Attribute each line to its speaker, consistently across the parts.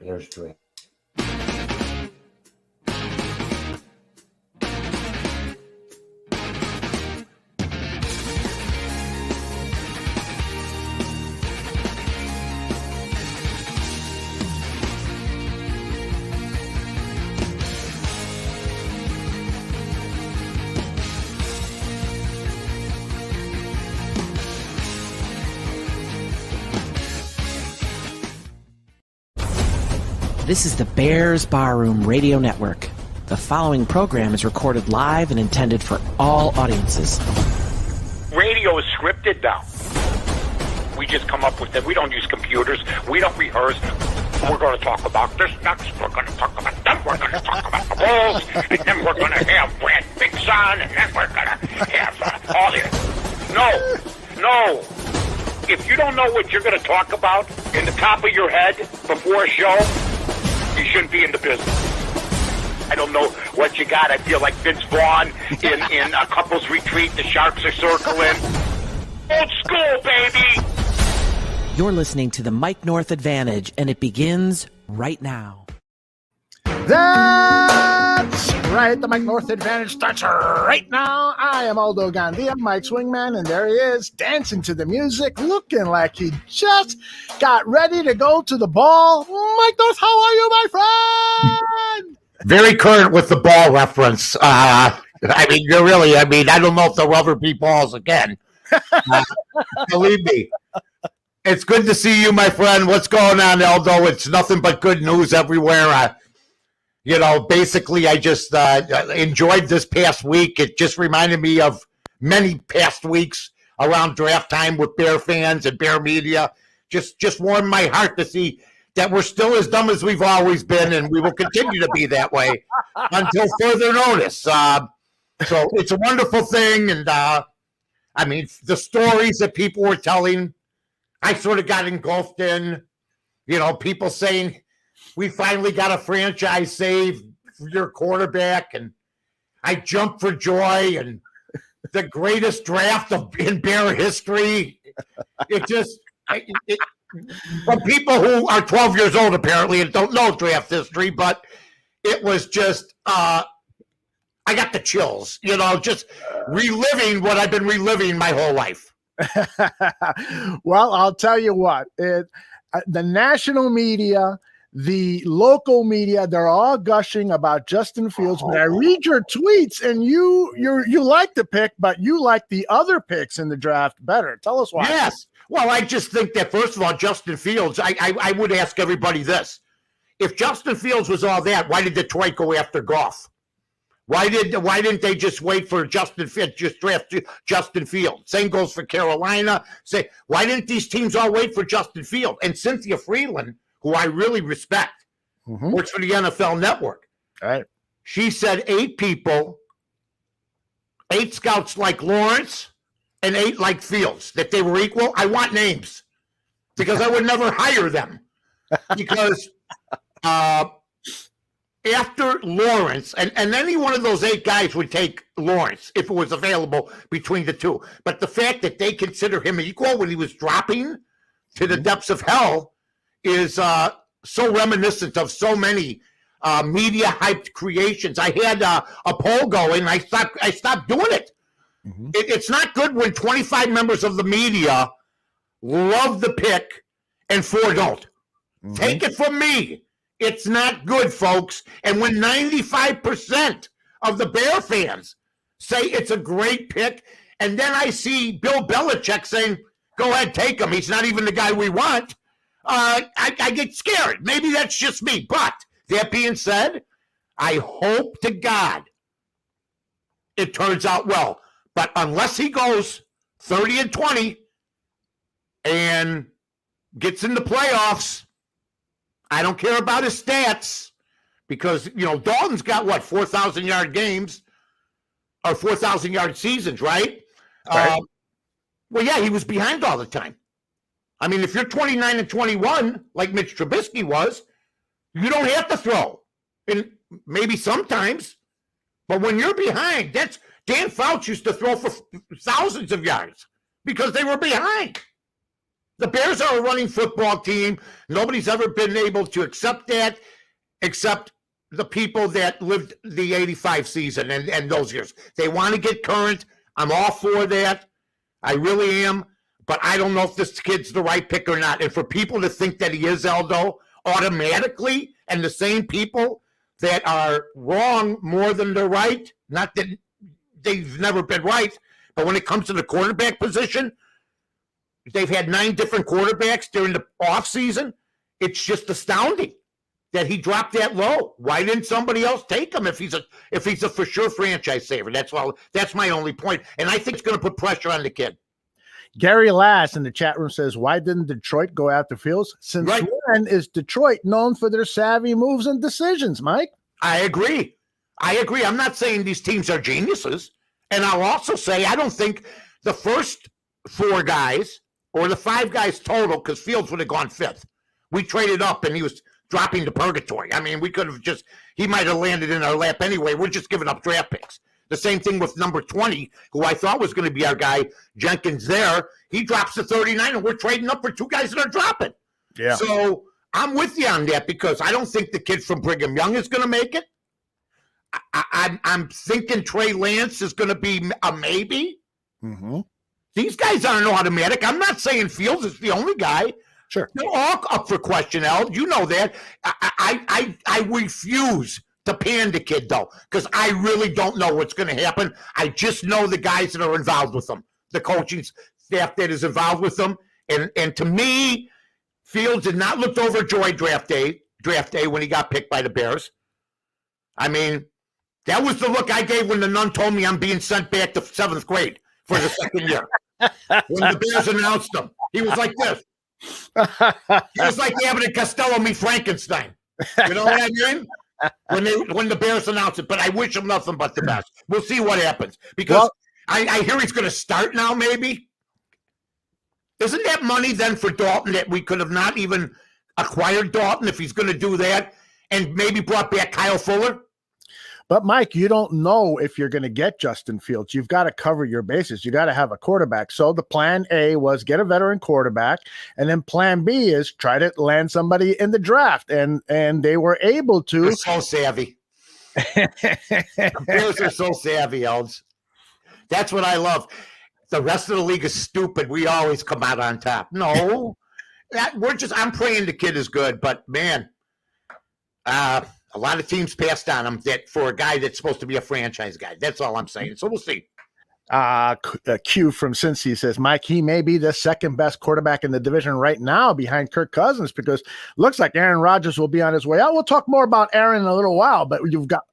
Speaker 1: Bears draft.
Speaker 2: This is the Bears Barroom Radio Network. The following program is recorded live and intended for all audiences.
Speaker 3: Radio is scripted now. We just come up with it. We don't use computers. We don't rehearse. We're going to talk about this next. We're going to talk about them. We're going to talk about the Bulls. And then we're going to have Brad Bixon. And then we're going to have all this. No. If you don't know what you're going to talk about in the top of your head before a show, you shouldn't be in the business. I don't know what you got. I feel like Vince Vaughn in a couple's retreat. The Sharks are circling. Old school, baby!
Speaker 2: You're listening to the Mike North Advantage, and it begins right now.
Speaker 4: That's right. The Mike North Advantage starts right now. I am Aldo Gandia, Mike's wingman, and there he is, dancing to the music, looking like he just got ready to go to the ball. Mike North, how are you, my friend?
Speaker 1: Very current with the ball reference. I don't know if they'll ever be balls again. Believe me. It's good to see you, my friend. What's going on, Aldo? It's nothing but good news everywhere. Basically, I just enjoyed this past week. It just reminded me of many past weeks around draft time with Bear fans and Bear media. Just warmed my heart to see that we're still as dumb as we've always been, and we will continue to be that way until further notice. So it's a wonderful thing, and the stories that people were telling, I sort of got engulfed in. People saying, we finally got a franchise save for your quarterback, and I jumped for joy, and the greatest draft in Bear history. From people who are 12 years old, apparently, and don't know draft history, but it was just, I got the chills, just reliving what I've been reliving my whole life.
Speaker 4: Well, I'll tell you what, the national media, the local media, they're all gushing about Justin Fields. But I read your tweets, and you like the pick, but you like the other picks in the draft better. Tell us why.
Speaker 1: Yes. Well, I just think that, first of all, Justin Fields, I would ask everybody this. If Justin Fields was all that, why did Detroit go after Goff? Why didn't they just wait for Justin Fields, just draft Justin Fields? Same goes for Carolina. Why didn't these teams all wait for Justin Fields? And Cynthia Freeland, who I really respect, works for the NFL Network.
Speaker 4: All right.
Speaker 1: She said 8 people, 8 scouts like Lawrence, and 8 like Fields, that they were equal. I want names because I would never hire them. Because after Lawrence, and any one of those 8 guys would take Lawrence if it was available between the two. But the fact that they consider him equal when he was dropping to the depths of hell is so reminiscent of so many media hyped creations. I had a poll going. I stopped doing it. It's not good when 25 members of the media love the pick and 4 don't. Take it from me. It's not good, folks. And when 95% of the Bear fans say it's a great pick, and then I see Bill Belichick saying, go ahead, take him. He's not even the guy we want. I get scared. Maybe that's just me. But that being said, I hope to God it turns out well. But unless he goes 30-20 and gets in the playoffs, I don't care about his stats because, Dalton's got, 4,000-yard games or 4,000-yard seasons, right?
Speaker 4: Right.
Speaker 1: Well, yeah, he was behind all the time. I mean, if you're 29-21, like Mitch Trubisky was, you don't have to throw. And maybe sometimes, but when you're behind, Dan Fouts used to throw for thousands of yards because they were behind. The Bears are a running football team. Nobody's ever been able to accept that, except the people that lived the 85 season and those years. They want to get current. I'm all for that. I really am. But I don't know if this kid's the right pick or not. And for people to think that he is, Aldo, automatically, and the same people that are wrong more than they're right, not that they've never been right, but when it comes to the quarterback position, they've had 9 different quarterbacks during the offseason. It's just astounding that he dropped that low. Why didn't somebody else take him if he's a for sure franchise saver? That's my only point. And I think it's going to put pressure on the kid.
Speaker 4: Gary Lass in the chat room says, why didn't Detroit go after Fields? Since when is Detroit known for their savvy moves and decisions, Mike?
Speaker 1: I agree. I'm not saying these teams are geniuses. And I'll also say I don't think the first 4 guys or the 5 guys total, because Fields would have gone 5th. We traded up and he was dropping to purgatory. I mean, we could have he might have landed in our lap anyway. We're just giving up draft picks. The same thing with number 20, who I thought was going to be our guy, Jenkins there. He drops to 39, and we're trading up for 2 guys that are dropping.
Speaker 4: Yeah.
Speaker 1: So I'm with you on that because I don't think the kid from Brigham Young is going to make it. I'm thinking Trey Lance is going to be a maybe.
Speaker 4: Mm-hmm.
Speaker 1: These guys aren't automatic. I'm not saying Fields is the only guy.
Speaker 4: Sure.
Speaker 1: They're all up for question, Al. You know that. I refuse to pan the kid, though, because I really don't know what's going to happen. I just know the guys that are involved with them, the coaching staff that is involved with them. And to me, Fields did not look overjoyed draft day when he got picked by the Bears. I mean, that was the look I gave when the nun told me I'm being sent back to 7th grade for the second year. When the Bears announced him, he was like this. He was like Abbott and Costello meet Frankenstein. You know what I mean? When the Bears announced it, but I wish him nothing but the best. We'll see what happens because I hear he's going to start now. Maybe isn't that money then for Dalton that we could have not even acquired Dalton if he's going to do that and maybe brought back Kyle Fuller?
Speaker 4: But, Mike, you don't know if you're going to get Justin Fields. You've got to cover your bases. You got to have a quarterback. So the plan A was get a veteran quarterback, and then plan B is try to land somebody in the draft. And they were able to.
Speaker 1: They're so savvy. The Bears are so savvy, Elds. That's what I love. The rest of the league is stupid. We always come out on top. No, I'm praying the kid is good, but man, a lot of teams passed on him for a guy that's supposed to be a franchise guy. That's all I'm saying. So we'll see.
Speaker 4: Q from Cincy says, Mike, he may be the second best quarterback in the division right now behind Kirk Cousins because looks like Aaron Rodgers will be on his way out. We'll talk more about Aaron in a little while, but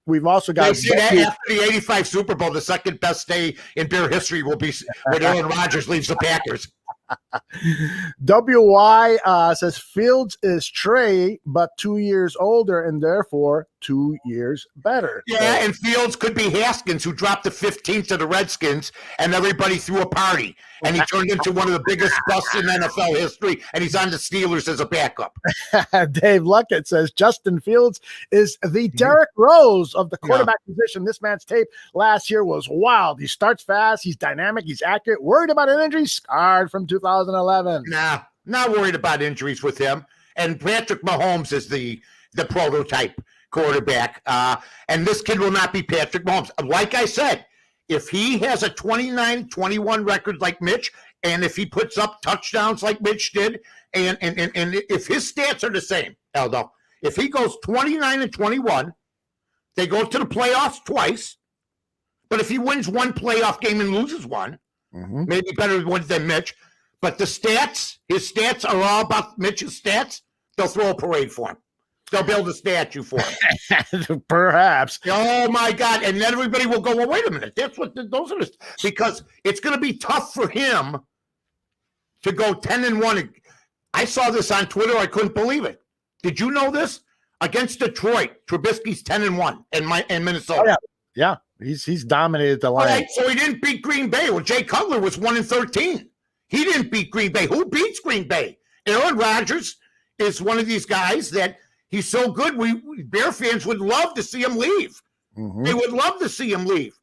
Speaker 4: we've also got.
Speaker 1: They say that after the 85 Super Bowl, the second best day in Bear history will be when Aaron Rodgers leaves the Packers.
Speaker 4: WY says Fields is Trey, but 2 years older and therefore 2 years better.
Speaker 1: Yeah, and Fields could be Haskins, who dropped the 15th to the Redskins, and everybody threw a party. And he turned into one of the biggest busts in NFL history, and he's on the Steelers as a backup.
Speaker 4: Dave Luckett says Justin Fields is the Derrick Rose of the quarterback position. This man's tape last year was wild. He starts fast, he's dynamic, he's accurate, worried about an injury, scarred from 2011.
Speaker 1: Nah, not worried about injuries with him. And Patrick Mahomes is the prototype quarterback. And this kid will not be Patrick Mahomes. Like I said, if he has a 29-21 record like Mitch, and if he puts up touchdowns like Mitch did, and if his stats are the same, Aldo, if he goes 29-21, they go to the playoffs twice. But if he wins one playoff game and loses one, maybe better than Mitch. But his stats are all about Mitch's stats. They'll throw a parade for him. They'll build a statue for him.
Speaker 4: Perhaps.
Speaker 1: Oh, my God. And then everybody will go, well, wait a minute. Those are because it's going to be tough for him to go 10-1. I saw this on Twitter. I couldn't believe it. Did you know this? Against Detroit, Trubisky's 10-1 in Minnesota.
Speaker 4: Oh, yeah. He's dominated the line.
Speaker 1: All right, so he didn't beat Green Bay. Well, Jay Cutler was 1-13. He didn't beat Green Bay. Who beats Green Bay? Aaron Rodgers is one of these guys that he's so good. We Bear fans would love to see him leave. They would love to see him leave.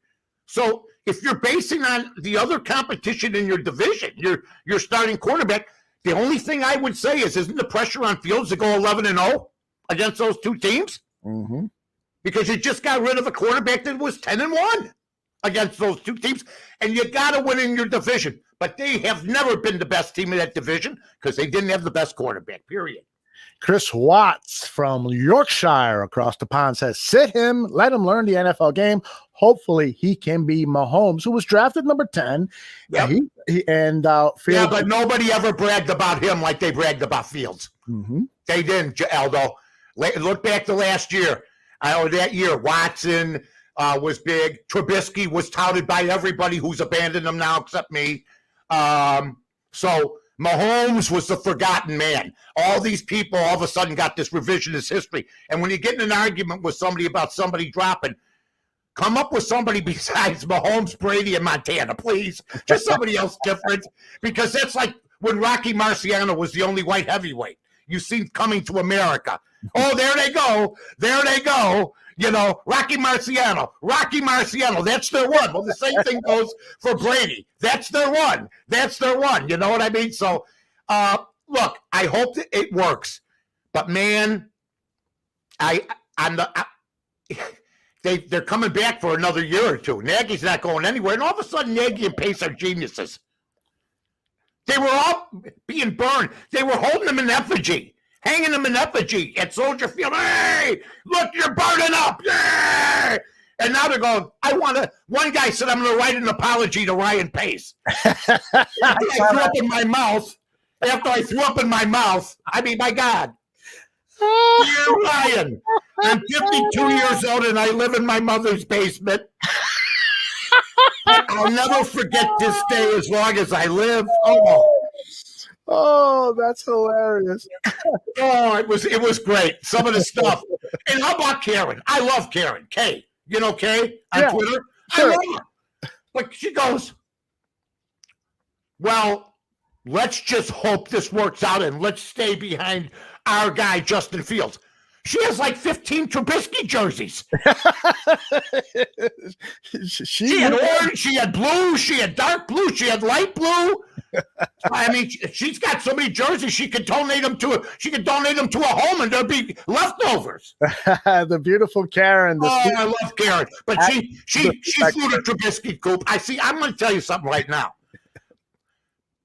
Speaker 1: So if you're basing on the other competition in your division, your starting quarterback, The only thing I would say is, isn't the pressure on Fields to go 11-0 against those two teams?
Speaker 4: Mm-hmm.
Speaker 1: Because you just got rid of a quarterback that was 10-1 against those two teams, and you got to win in your division. But they have never been the best team in that division because they didn't have the best quarterback, period.
Speaker 4: Chris Watts from Yorkshire across the pond says, sit him, let him learn the NFL game. Hopefully he can be Mahomes, who was drafted number 10.
Speaker 1: Yep.
Speaker 4: Fields,
Speaker 1: but nobody ever bragged about him like they bragged about Fields.
Speaker 4: Mm-hmm.
Speaker 1: They didn't, Aldo. Look back to last year. That year, Watson was big. Trubisky was touted by everybody who's abandoned him now except me. So Mahomes was the forgotten man. All these people all of a sudden got this revisionist history. And when you get in an argument with somebody about somebody dropping, come up with somebody besides Mahomes, Brady, and Montana, please. Just somebody else different. Because that's like when Rocky Marciano was the only white heavyweight you seen coming to America. Oh, there they go. There they go. You know, Rocky Marciano, that's their one. Well, the same thing goes for Brady. That's their one. You know what I mean? So, look, I hope that it works. But, man, they're coming back for another year or two. Nagy's not going anywhere. And all of a sudden, Nagy and Pace are geniuses. They were all being burned. They were holding them in effigy, hanging them in effigy at Soldier Field. Hey, look, you're burning up. Yeah. And now they're going, one guy said, I'm going to write an apology to Ryan Pace. After I threw up in my mouth, I mean, my God. Dear Ryan, I'm 52 years old and I live in my mother's basement. I'll never forget this day as long as I live.
Speaker 4: Oh, that's hilarious.
Speaker 1: Oh, it was great. Some of the stuff. And how about Karen? I love Karen. Kay. You know Kay on Twitter?
Speaker 4: Sure.
Speaker 1: I love her. But she goes, well, let's just hope this works out and let's stay behind our guy, Justin Fields. She has like 15 Trubisky jerseys. She had orange, she had blue, she had dark blue, she had light blue. I mean, she's got so many jerseys she could donate them to a home and there'll be leftovers.
Speaker 4: The beautiful Karen.
Speaker 1: I love Karen, but she flew the Trubisky coop. I'm going to tell you something right now.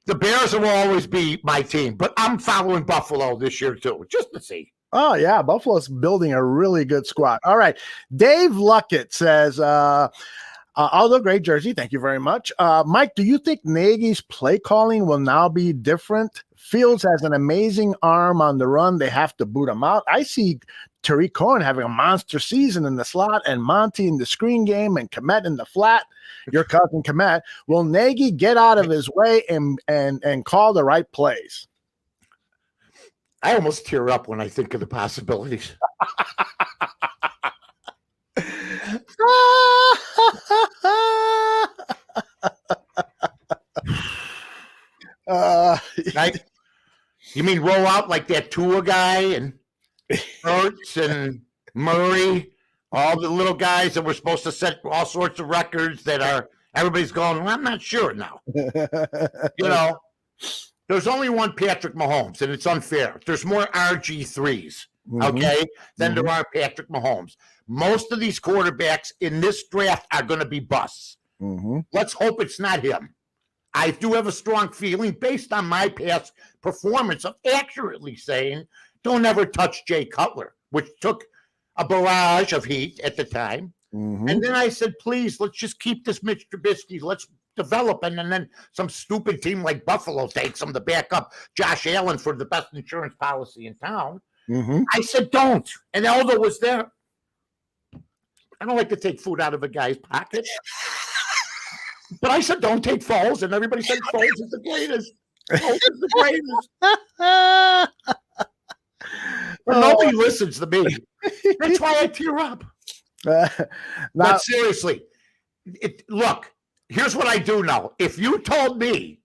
Speaker 1: The Bears will always be my team, but I'm following Buffalo this year too, just to see.
Speaker 4: Oh, yeah. Buffalo's building a really good squad. All right. Dave Luckett says, although great jersey, thank you very much. Mike, do you think Nagy's play calling will now be different? Fields has an amazing arm on the run. They have to boot him out. I see Tariq Cohen having a monster season in the slot and Monty in the screen game and Kmet in the flat. Your cousin Kmet. Will Nagy get out of his way and call the right plays?
Speaker 1: I almost tear up when I think of the possibilities. You mean roll out like that Tua guy and Ertz and Murray, all the little guys that were supposed to set all sorts of records that are everybody's going, well, I'm not sure now. You know. There's only one Patrick Mahomes, and it's unfair. There's more RG3s, okay, than there are Patrick Mahomes. Most of these quarterbacks in this draft are going to be busts. Let's hope it's not him. I do have a strong feeling, based on my past performance, of accurately saying, don't ever touch Jay Cutler, which took a barrage of heat at the time. And then I said, please, let's just keep this Mitch Trubisky. Let's develop, and then some stupid team like Buffalo takes him to back up Josh Allen for the best insurance policy in town. I said, don't. And Aldo was there. I don't like to take food out of a guy's pocket. But I said, don't take Foles. And everybody said, Foles is the greatest. Foles is the greatest. But nobody listens to me. That's why I tear up. But seriously, look, here's what I do know. If you told me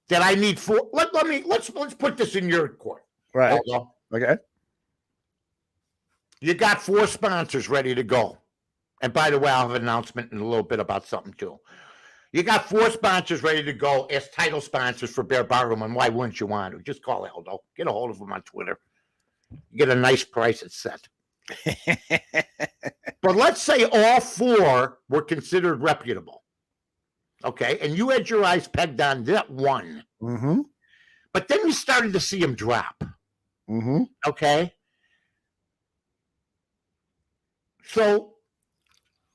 Speaker 1: that I need four, let's put this in your court.
Speaker 4: Right. Okay.
Speaker 1: You got 4 sponsors ready to go. And by the way, I'll have an announcement in a little bit about something too. You got 4 sponsors ready to go as title sponsors for Bear Barroom, and why wouldn't you want to? Just call Aldo. Get a hold of him on Twitter. You get a nice price at set. But let's say all 4 were considered reputable. Okay, and you had your eyes pegged on that one.
Speaker 4: Mm-hmm.
Speaker 1: But then you started to see him drop.
Speaker 4: Mm-hmm.
Speaker 1: Okay. So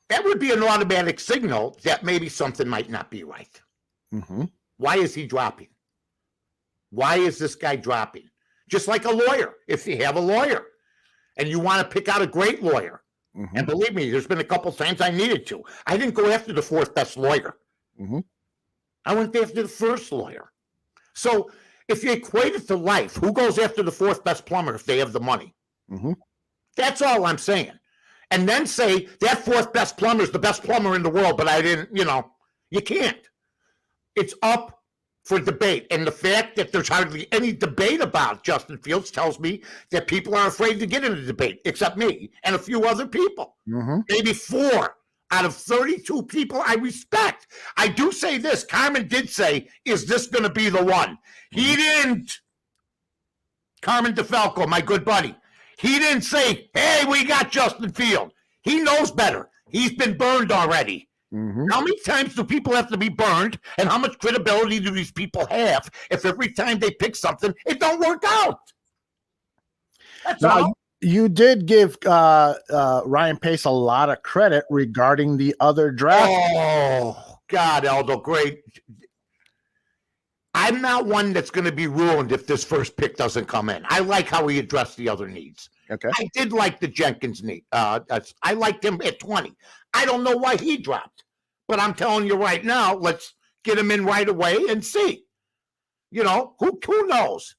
Speaker 1: that would be an automatic signal that maybe something might not be right.
Speaker 4: Mm-hmm.
Speaker 1: Why is he dropping? Why is this guy dropping? Just like a lawyer. If you have a lawyer and you want to pick out a great lawyer,
Speaker 4: Mm-hmm.
Speaker 1: and believe me, there's been a couple times I needed to. I didn't go after the 4th best lawyer.
Speaker 4: Mm-hmm.
Speaker 1: I went after the first lawyer. So if you equate it to life, who goes after the 4th best plumber if they have the money?
Speaker 4: Mm-hmm.
Speaker 1: That's all I'm saying. And then say that 4th best plumber is the best plumber in the world, but I didn't, you can't. It's up for debate. And the fact that there's hardly any debate about Justin Fields tells me that people are afraid to get in a debate, except me and a few other people.
Speaker 4: Mm-hmm.
Speaker 1: Maybe 4 out of 32 people I respect. I do say this. Carmen did say, is this going to be the one? He didn't. Carmen DeFalco, my good buddy. He didn't say, hey, we got Justin Field. He knows better. He's been burned already.
Speaker 4: Mm-hmm.
Speaker 1: How many times do people have to be burned, and how much credibility do these people have if every time they pick something, it don't work out? That's all.
Speaker 4: You did give Ryan Pace a lot of credit regarding the other draft.
Speaker 1: Oh, God, Aldo, great. I'm not one that's going to be ruined if this first pick doesn't come in. I like how he addressed the other needs.
Speaker 4: Okay.
Speaker 1: I did like the Jenkins need. I liked him at 20. I don't know why he dropped, but I'm telling you right now, let's get him in right away and see. Who knows?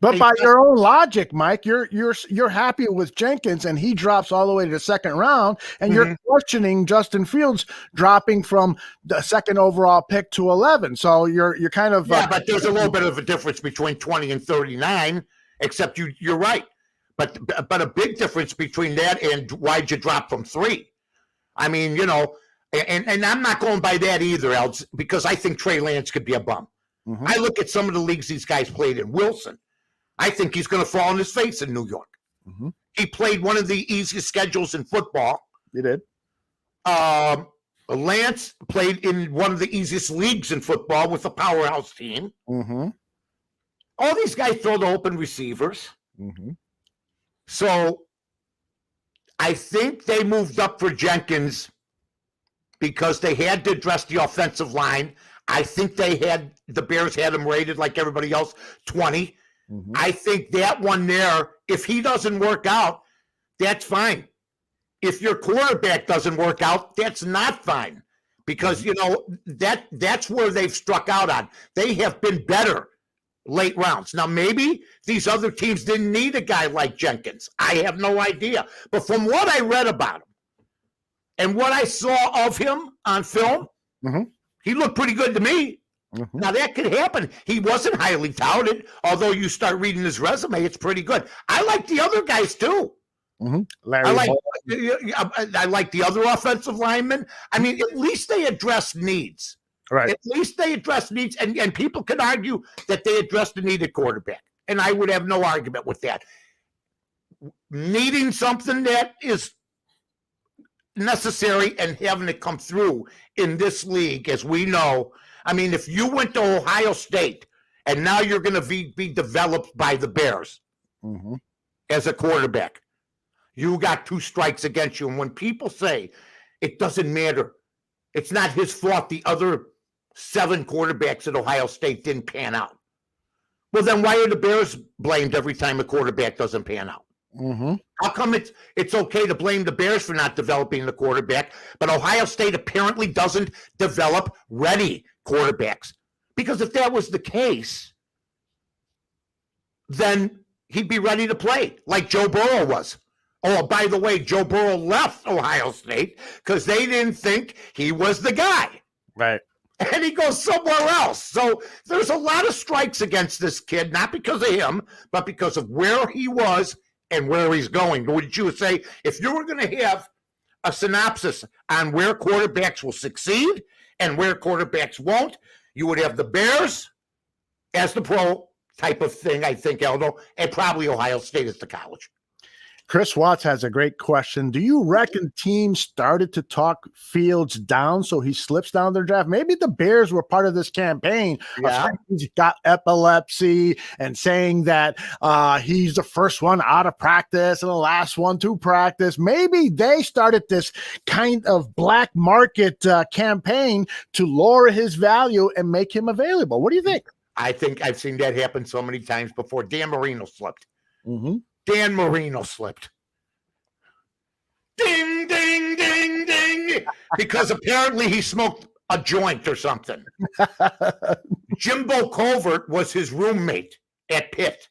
Speaker 4: But by your own logic, Mike, you're happy with Jenkins, and he drops all the way to the 2nd round, and you're questioning Justin Fields dropping from the 2nd overall pick to 11. So you're kind of
Speaker 1: but there's a little bit of a difference between 20 and 39. Except you're right, but a big difference between that and why'd you drop from 3? I mean, and I'm not going by that either, Else, because I think Trey Lance could be a bum.
Speaker 4: Mm-hmm.
Speaker 1: I look at some of the leagues these guys played in. Wilson, I think he's going to fall on his face in New York.
Speaker 4: Mm-hmm.
Speaker 1: He played one of the easiest schedules in football.
Speaker 4: He did.
Speaker 1: Lance played in one of the easiest leagues in football with a powerhouse team.
Speaker 4: Mm-hmm.
Speaker 1: All these guys throw to open receivers.
Speaker 4: Mm-hmm.
Speaker 1: So I think they moved up for Jenkins because they had to address the offensive line. I think the Bears had him rated like everybody else, 20.
Speaker 4: Mm-hmm.
Speaker 1: I think that one there, if he doesn't work out, that's fine. If your quarterback doesn't work out, that's not fine. Because, that's where they've struck out on. They have been better late rounds. Now, maybe these other teams didn't need a guy like Jenkins. I have no idea. But from what I read about him and what I saw of him on film, he looked pretty good to me. Mm-hmm. Now, that could happen. He wasn't highly touted, although you start reading his resume, it's pretty good. I like the other guys, too.
Speaker 4: Mm-hmm.
Speaker 1: I like the other offensive linemen. I mean, at least they address needs.
Speaker 4: Right.
Speaker 1: At least they address needs, and people can argue that they address the need at quarterback, and I would have no argument with that. Needing something that is necessary and having it come through in this league, as we know. I mean, if you went to Ohio State and now you're going to be developed by the Bears as a quarterback, you got 2 strikes against you. And when people say it doesn't matter, it's not his fault the other 7 quarterbacks at Ohio State didn't pan out. Well, then why are the Bears blamed every time a quarterback doesn't pan out? How come it's okay to blame the Bears for not developing the quarterback, but Ohio State apparently doesn't develop ready quarterbacks? Because if that was the case, then he'd be ready to play like Joe Burrow was. Oh, by the way, Joe Burrow left Ohio State because they didn't think he was the guy.
Speaker 4: Right.
Speaker 1: And he goes somewhere else. So there's a lot of strikes against this kid, not because of him, but because of where he was and where he's going. Would you say, if you were going to have a synopsis on where quarterbacks will succeed and where quarterbacks won't. You would have the Bears as the pro type of thing, I think, Aldo, and probably Ohio State as the college.
Speaker 4: Chris Watts has a great question. Do you reckon teams started to talk Fields down so he slips down their draft? Maybe the Bears were part of this campaign.
Speaker 1: Yeah.
Speaker 4: He's got epilepsy and saying that he's the first one out of practice and the last one to practice. Maybe they started this kind of black market campaign to lower his value and make him available. What do you think?
Speaker 1: I think I've seen that happen so many times before. Dan Marino slipped.
Speaker 4: Mm-hmm.
Speaker 1: Dan Marino slipped. Ding, ding, ding, ding. Because apparently he smoked a joint or something. Jimbo Covert was his roommate at Pitt.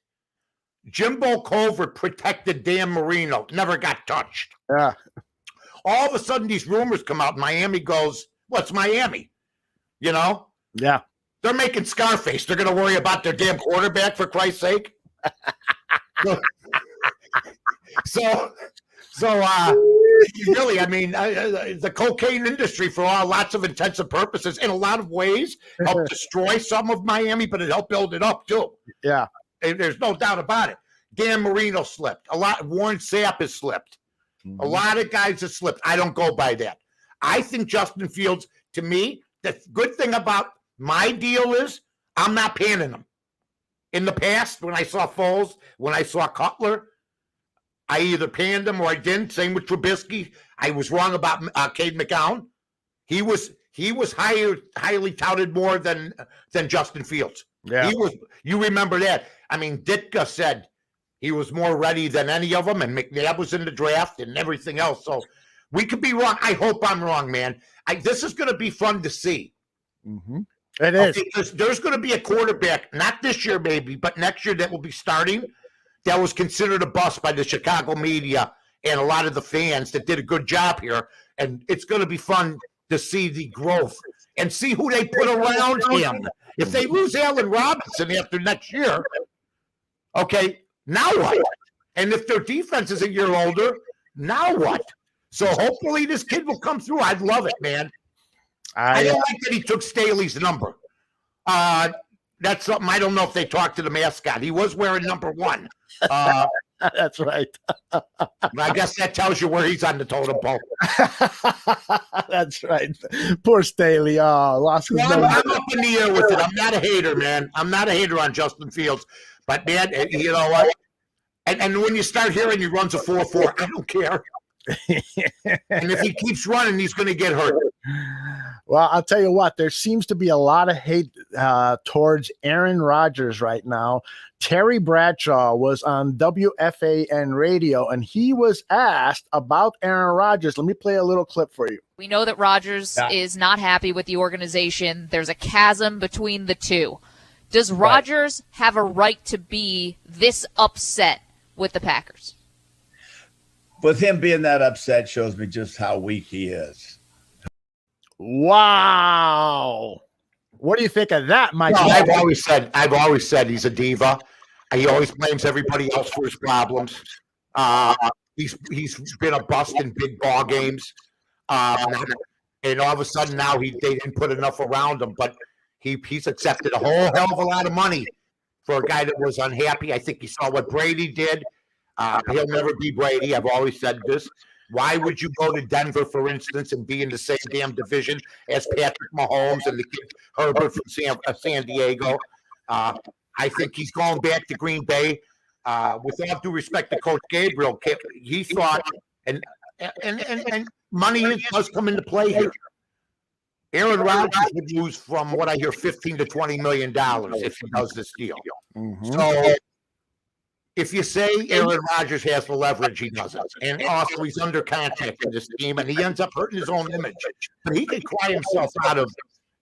Speaker 1: Jimbo Covert protected Dan Marino, never got touched.
Speaker 4: Yeah.
Speaker 1: All of a sudden, these rumors come out. Miami goes, what's Miami? You know?
Speaker 4: Yeah.
Speaker 1: They're making Scarface. They're going to worry about their damn quarterback, for Christ's sake. So, really, I mean, the cocaine industry, for lots of intensive purposes, in a lot of ways, helped destroy some of Miami, but it helped build it up too.
Speaker 4: Yeah,
Speaker 1: and there's no doubt about it. Dan Marino slipped. Warren Sapp has slipped. Mm-hmm. A lot of guys have slipped. I don't go by that. I think Justin Fields, to me, the good thing about my deal is I'm not panning him. In the past, when I saw Foles, when I saw Cutler, I either panned him or I didn't. Same with Trubisky. I was wrong about Cade McCown. He was highly touted more than Justin Fields.
Speaker 4: Yeah.
Speaker 1: He was. You remember that? I mean, Ditka said he was more ready than any of them, and McNabb was in the draft and everything else. So we could be wrong. I hope I'm wrong, man. This is going to be fun to see.
Speaker 4: Mm-hmm. It is.
Speaker 1: Okay, there's going to be a quarterback, not this year maybe, but next year that will be starting, that was considered a bust by the Chicago media and a lot of the fans that did a good job here. And it's going to be fun to see the growth and see who they put around him. If they lose Allen Robinson after next year, okay, now what? And if their defense is a year older, now what? So hopefully this kid will come through. I'd love it, man. I don't like that he took Staley's number. That's something I don't know if they talked to the mascot. He was wearing number 1.
Speaker 4: That's right.
Speaker 1: I guess that tells you where he's on the totem pole.
Speaker 4: That's right. Poor Staley. Lost his
Speaker 1: I'm up in the air with it. I'm not a hater, man. I'm not a hater on Justin Fields. But, man, you know what? And when you start hearing he runs a 4.4, I don't care. And if he keeps running, he's going to get hurt.
Speaker 4: Well, I'll tell you what, there seems to be a lot of hate towards Aaron Rodgers right now. Terry Bradshaw was on WFAN radio, and he was asked about Aaron Rodgers. Let me play a little clip for you.
Speaker 5: We know that Rodgers is not happy with the organization. There's a chasm between the two. Does Rodgers have a right to be this upset with the Packers?
Speaker 6: With him being that upset shows me just how weak he is.
Speaker 4: Wow. What do you think of that, Mike?
Speaker 1: No, I've always said he's a diva. He always blames everybody else for his problems. He's been a bust in big ball games. And all of a sudden now they didn't put enough around him, but he's accepted a whole hell of a lot of money for a guy that was unhappy. I think he saw what Brady did. He'll never be Brady. I've always said this. Why would you go to Denver, for instance, and be in the same damn division as Patrick Mahomes and the kid Herbert from San Diego? I think he's going back to Green Bay. With all due respect to Coach Gabriel, he thought, and money does come into play here. Aaron Rodgers would lose, from what I hear, $15 to $20 million if he does this deal. Mm-hmm. So if you say Aaron Rodgers has the leverage, he doesn't. And also he's under contract in this team, and he ends up hurting his own image. But he can cry himself out of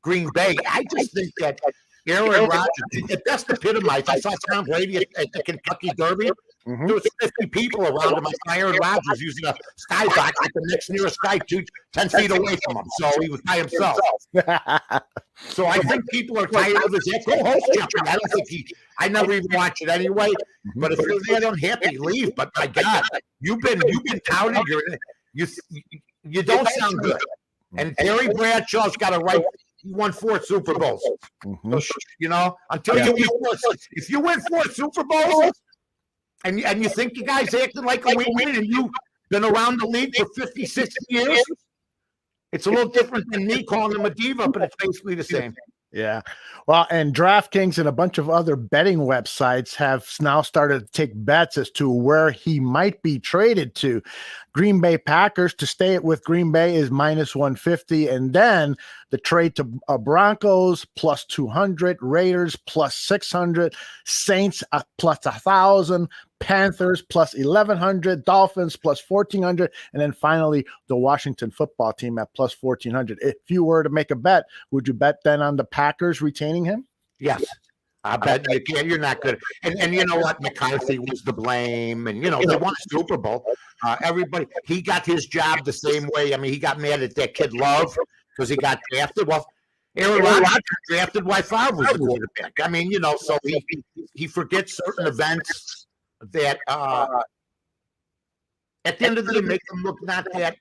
Speaker 1: Green Bay. I just think that Aaron Rodgers, it best epitomized. I saw Tom Brady at the Kentucky Derby. Mm-hmm. There was 50 people around him. I saw Aaron Rodgers using a skybox at the next nearest guy 10 feet away from him. So he was by himself. So I think people are tired of his go host Jeopardy. I don't think I never even watch it anyway. But if you're that unhappy, leave. But my God, you've been touted. You don't sound good. And Terry Bradshaw's got a right. He won 4 Super Bowls.
Speaker 4: Mhm.
Speaker 1: So, you know, until you win 4, if you win 4 Super Bowls and you think you guys acting like a wingman and you've been around the league for 50, 60 years, it's a little different than me calling him a diva, but it's basically the same.
Speaker 4: Yeah. Well, and DraftKings and a bunch of other betting websites have now started to take bets as to where he might be traded to. Green Bay Packers to stay with Green Bay is -150. And then the trade to Broncos +200, Raiders +600, Saints +1,000, Panthers +1,100, Dolphins +1,400, and then finally the Washington football team at +1,400. If you were to make a bet, would you bet then on the Packers retaining him?
Speaker 1: Yes. I bet you can't. You're not good. And you know what? McCarthy was to blame. And, you know, they won a Super Bowl. Everybody, he got his job the same way. I mean, he got mad at that kid Love because he got drafted. Well, Aaron Rodgers drafted while Favre was the quarterback. I mean, you know, so he forgets certain events that at the end of the day make them look not that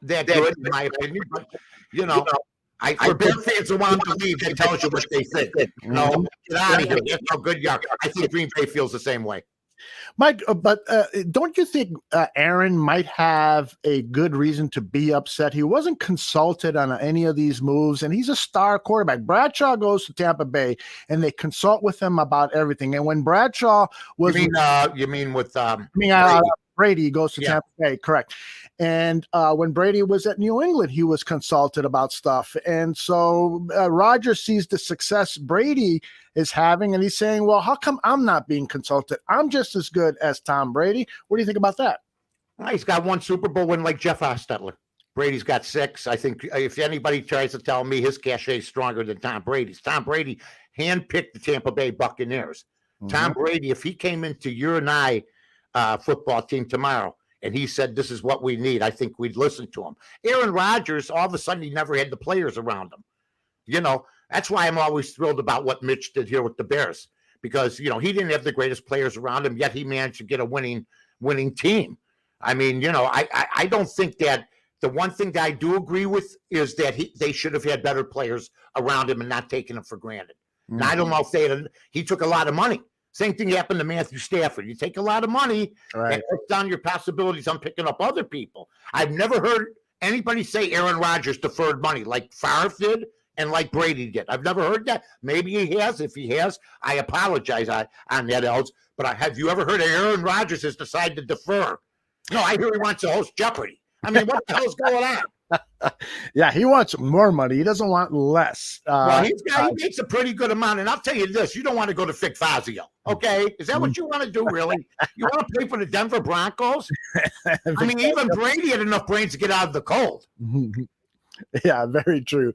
Speaker 1: good, in my opinion. But, you know, for Bear fans who want him to leave, that tells you what they think. You know, get out of here. That's how good you are. I think Green Bay feels the same way.
Speaker 4: Mike, but don't you think Aaron might have a good reason to be upset? He wasn't consulted on any of these moves, and he's a star quarterback. Bradshaw goes to Tampa Bay, and they consult with him about everything. And when Bradshaw was,
Speaker 1: you mean with
Speaker 4: Brady goes to Tampa Bay, correct? And when Brady was at New England, he was consulted about stuff. And so Rodgers sees the success Brady is having, and he's saying, well, how come I'm not being consulted? I'm just as good as Tom Brady. What do you think about that?
Speaker 1: Well, he's got 1 Super Bowl win like Jeff Hostetler. Brady's got 6. I think if anybody tries to tell me his cachet is stronger than Tom Brady's, Tom Brady handpicked the Tampa Bay Buccaneers. Mm-hmm. Tom Brady, if he came into your and I football team tomorrow and he said, this is what we need, I think we'd listen to him. Aaron Rodgers, all of a sudden, he never had the players around him. You know, that's why I'm always thrilled about what Mitch did here with the Bears, because, you know, he didn't have the greatest players around him, yet he managed to get a winning team. I mean, you know, I don't think that the one thing that I do agree with is that they should have had better players around him and not taken them for granted. Mm-hmm. And I don't know if he took a lot of money. Same thing happened to Matthew Stafford. You take a lot of money and put down your possibilities on picking up other people. I've never heard anybody say Aaron Rodgers deferred money like Favre did and like Brady did. I've never heard that. Maybe he has. If he has, I apologize on that, Els. But have you ever heard Aaron Rodgers has decided to defer? No, I hear he wants to host Jeopardy. I mean, what the hell's going on?
Speaker 4: Yeah, he wants more money. He doesn't want less.
Speaker 1: Well, he makes a pretty good amount. And I'll tell you this, you don't want to go to Vic Fazio, okay? Is that what you want to do, really? You want to play for the Denver Broncos? I mean, even Brady had enough brains to get out of the cold.
Speaker 4: Yeah, very true.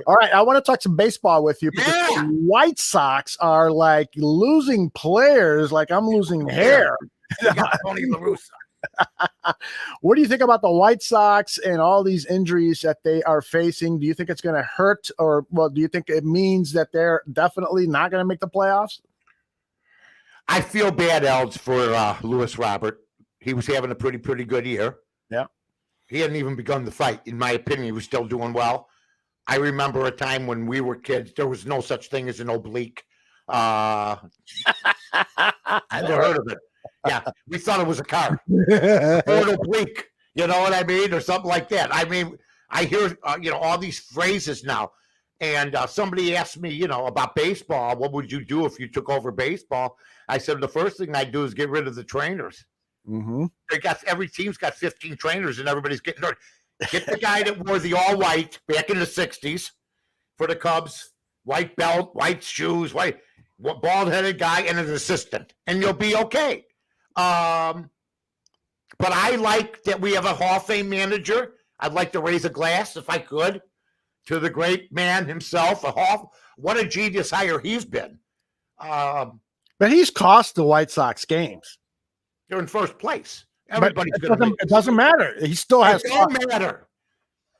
Speaker 4: All right, I want to talk some baseball with you because the White Sox are like losing players like I'm losing hair.
Speaker 1: You got Tony La Russa.
Speaker 4: What do you think about the White Sox and all these injuries that they are facing? Do you think it's going to hurt, or do you think it means that they're definitely not going to make the playoffs?
Speaker 1: I feel bad, Els, for Lewis Robert. He was having a pretty good year.
Speaker 4: Yeah.
Speaker 1: He hadn't even begun the fight. In my opinion, he was still doing well. I remember a time when we were kids, there was no such thing as an oblique. I never heard of it. Yeah, we thought it was a car. Or an oblique, you know what I mean? Or something like that. I mean, I hear, all these phrases now. And somebody asked me, about baseball, what would you do if you took over baseball? I said, the first thing I'd do is get rid of the trainers.
Speaker 4: Mm-hmm.
Speaker 1: Every team's got 15 trainers and everybody's getting hurt. Get the guy that wore the all white back in the 60s for the Cubs, white belt, white shoes, bald-headed guy, and an assistant, and you'll be okay. But I like that we have a Hall of Fame manager. I'd like to raise a glass, if I could, to the great man himself. What a genius hire he's been.
Speaker 4: But he's cost the White Sox games.
Speaker 1: They're in first place. Everybody's
Speaker 4: it doesn't matter. He still has.
Speaker 1: It don't matter.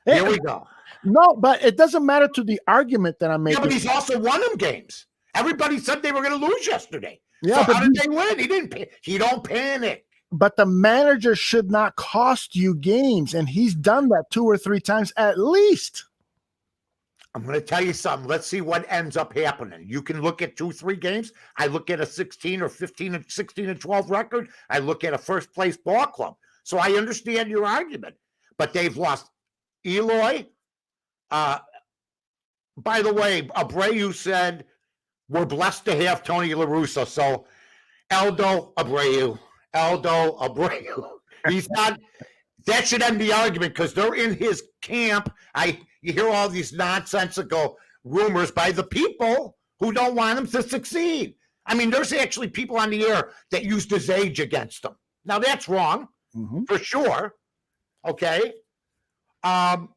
Speaker 1: Here we go.
Speaker 4: No, but it doesn't matter to the argument that I'm making.
Speaker 1: Yeah, but he's also won them games. Everybody said they were going to lose yesterday.
Speaker 4: Yeah,
Speaker 1: so how did they win? He didn't. He don't panic.
Speaker 4: but the manager should not cost you games, and he's done that 2 or 3 times at least.
Speaker 1: I'm going to tell you something. Let's see what ends up happening. You can look at 2-3 games. I look at a 16 or 15 and 16 and 12 record. I look at a first place ball club. So I understand your argument, but they've lost Eloy. By the way, Abreu said we're blessed to have Tony La Russa. So Aldo Abreu. He's not. That should end the argument because they're in his camp. You hear all these nonsensical rumors by the people who don't want him to succeed. I mean, there's actually people on the air that used his age against him. Now that's wrong, for sure. Okay. And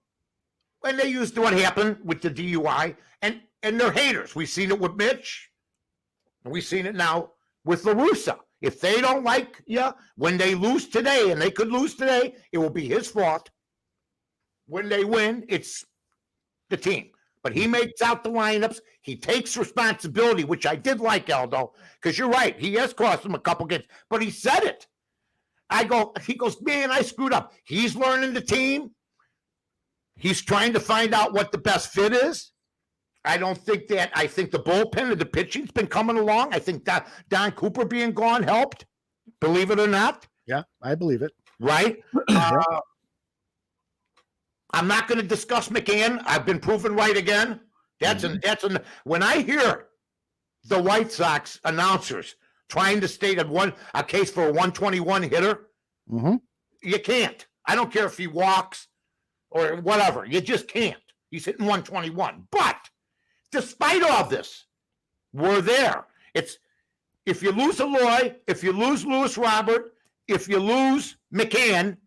Speaker 1: they used what happened with the DUI, and they're haters. We've seen it with Mitch, and we've seen it now with La Russa. If they don't like you, when they lose today, and they could lose today, it will be his fault. When they win, it's the team. But he makes out the lineups. He takes responsibility, which I did like, Aldo, because you're right. He has cost him a couple games, but he said it. He goes, man, I screwed up. He's learning the team. He's trying to find out what the best fit is. I think the bullpen and the pitching's been coming along. I think that Don Cooper being gone helped, believe it or not.
Speaker 4: Yeah, I believe it.
Speaker 1: Right? I'm not going to discuss McCann. I've been proven right again. When I hear the White Sox announcers trying to state a case for a 121 hitter, you can't. I don't care if he walks or whatever. You just can't. He's hitting 121. But despite all this, we're there. It's if you lose Eloy, if you lose Lewis Robert, if you lose McCann,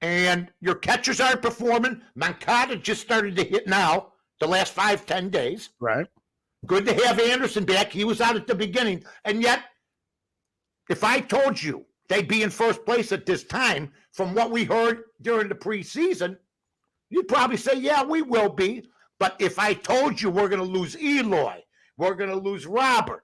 Speaker 1: and your catchers aren't performing. Moncada just started to hit now, the last 5-10 days.
Speaker 4: Right.
Speaker 1: Good to have Anderson back. He was out at the beginning. And yet, if I told you they'd be in first place at this time, from what we heard during the preseason, you'd probably say, yeah, we will be. But if I told you we're going to lose Eloy, we're going to lose Robert,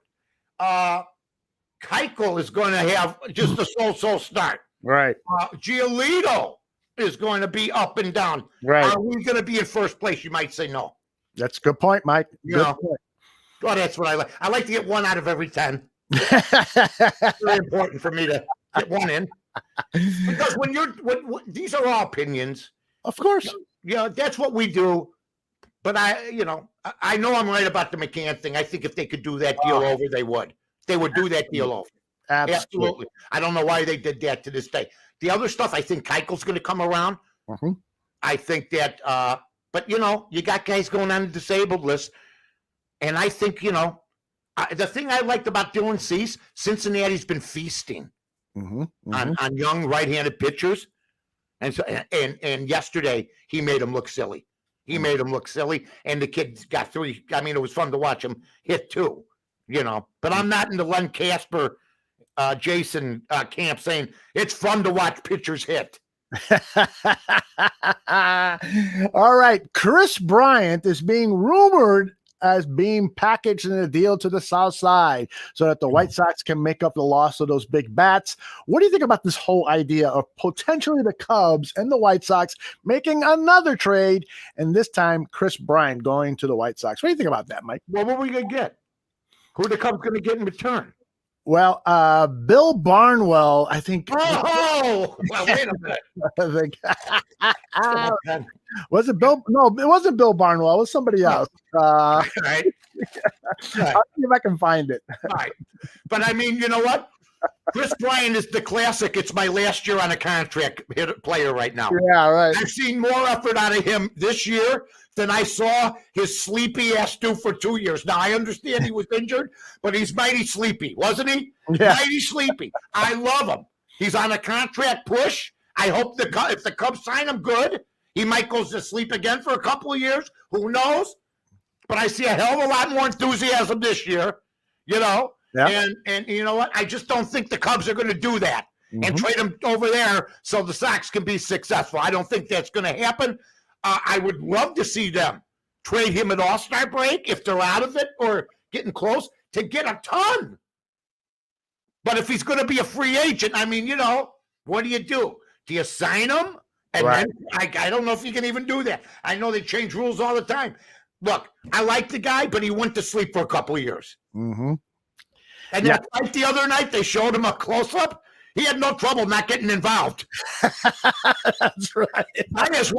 Speaker 1: Keuchel is going to have just a so-so start.
Speaker 4: Right.
Speaker 1: Giolito is going to be up and down.
Speaker 4: Right.
Speaker 1: Are we going to be in first place? You might say no.
Speaker 4: That's a good point, Mike.
Speaker 1: Well, that's what I like. I like to get 1 out of every 10. It's very important for me to get 1 in. Because these are all opinions.
Speaker 4: Of course.
Speaker 1: Yeah, that's what we do. But I know I'm right about the McCann thing. I think if they could do that deal over, they would. They would do that deal over. Absolutely. I don't know why they did that to this day. The other stuff, I think Keuchel's going to come around. I think that, but you got guys going on the disabled list. And I think, the thing I liked about Dylan Cease, Cincinnati's been feasting on young right-handed pitchers. And so, and yesterday he made them look silly. And the kid got 3. I mean, it was fun to watch him hit 2, But I'm not in the Len Casper, Jason camp saying it's fun to watch pitchers hit.
Speaker 4: All right. Chris Bryant is being rumored as being packaged in a deal to the South Side so that the White Sox can make up the loss of those big bats. What do you think about this whole idea of potentially the Cubs and the White Sox making another trade, and this time Chris Bryant going to the White Sox? What do you think about that, Mike?
Speaker 1: Well, what are we going to get? Who are the Cubs going to get in return?
Speaker 4: Well, Bill Barnwell, I think.
Speaker 1: Oh, well, wait a minute.
Speaker 4: Was it Bill? No, it wasn't Bill Barnwell. It was somebody else.
Speaker 1: Right.
Speaker 4: I'll see if I can find it.
Speaker 1: All right. But I mean, you know what? Chris Bryant is the classic. It's my last year on a contract player right now.
Speaker 4: Yeah, right.
Speaker 1: I've seen more effort out of him this year than I saw his sleepy ass do for 2 years. Now, I understand he was injured, but he's mighty sleepy, wasn't he?
Speaker 4: Yeah.
Speaker 1: Mighty sleepy. I love him. He's on a contract push. I hope if the Cubs sign him, good. He might go to sleep again for a couple of years. Who knows? But I see a hell of a lot more enthusiasm this year,
Speaker 4: Yep.
Speaker 1: And you know what? I just don't think the Cubs are going to do that and trade him over there so the Sox can be successful. I don't think that's going to happen. I would love to see them trade him at All-Star break if they're out of it or getting close to get a ton. But if he's going to be a free agent, I mean, what do? Do you sign him? And
Speaker 4: Right.
Speaker 1: then I don't know if you can even do that. I know they change rules all the time. Look, I like the guy, but he went to sleep for a couple of years.
Speaker 4: Mm-hmm.
Speaker 1: And that fight the other night, they showed him a close-up. He had no trouble not getting involved.
Speaker 4: That's right.
Speaker 1: Baez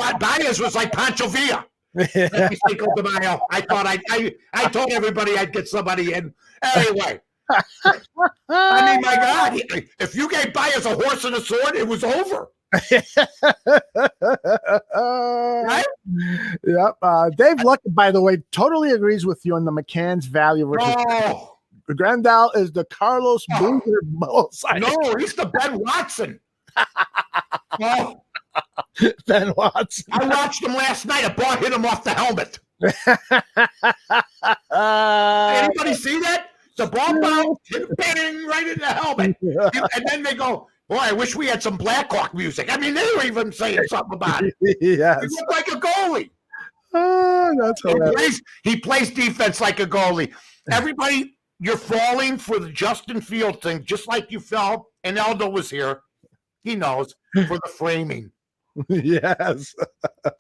Speaker 1: was like Pancho Villa. Let me Cinco de Mayo. I thought I told everybody I'd get somebody in. Anyway. I mean, my God, if you gave Baez a horse and a sword, it was over. Right?
Speaker 4: Yep. Dave Luck, by the way, totally agrees with you on the McCann's value versus Grandal is the Carlos Boozer motorcycle.
Speaker 1: No, he's the Ben Watson. Oh,
Speaker 4: Ben Watson.
Speaker 1: I watched him last night. A ball hit him off the helmet. Anybody see that? The ball bounced, bang, right in the helmet. And then they go, boy, I wish we had some Blackhawk music. I mean, they were even saying something about it.
Speaker 4: Yes.
Speaker 1: He looked like a goalie.
Speaker 4: Oh, that's hilarious.
Speaker 1: He plays defense like a goalie. Everybody, you're falling for the Justin Fields thing, just like you fell, and Aldo was here. He knows, for the framing.
Speaker 4: Yes.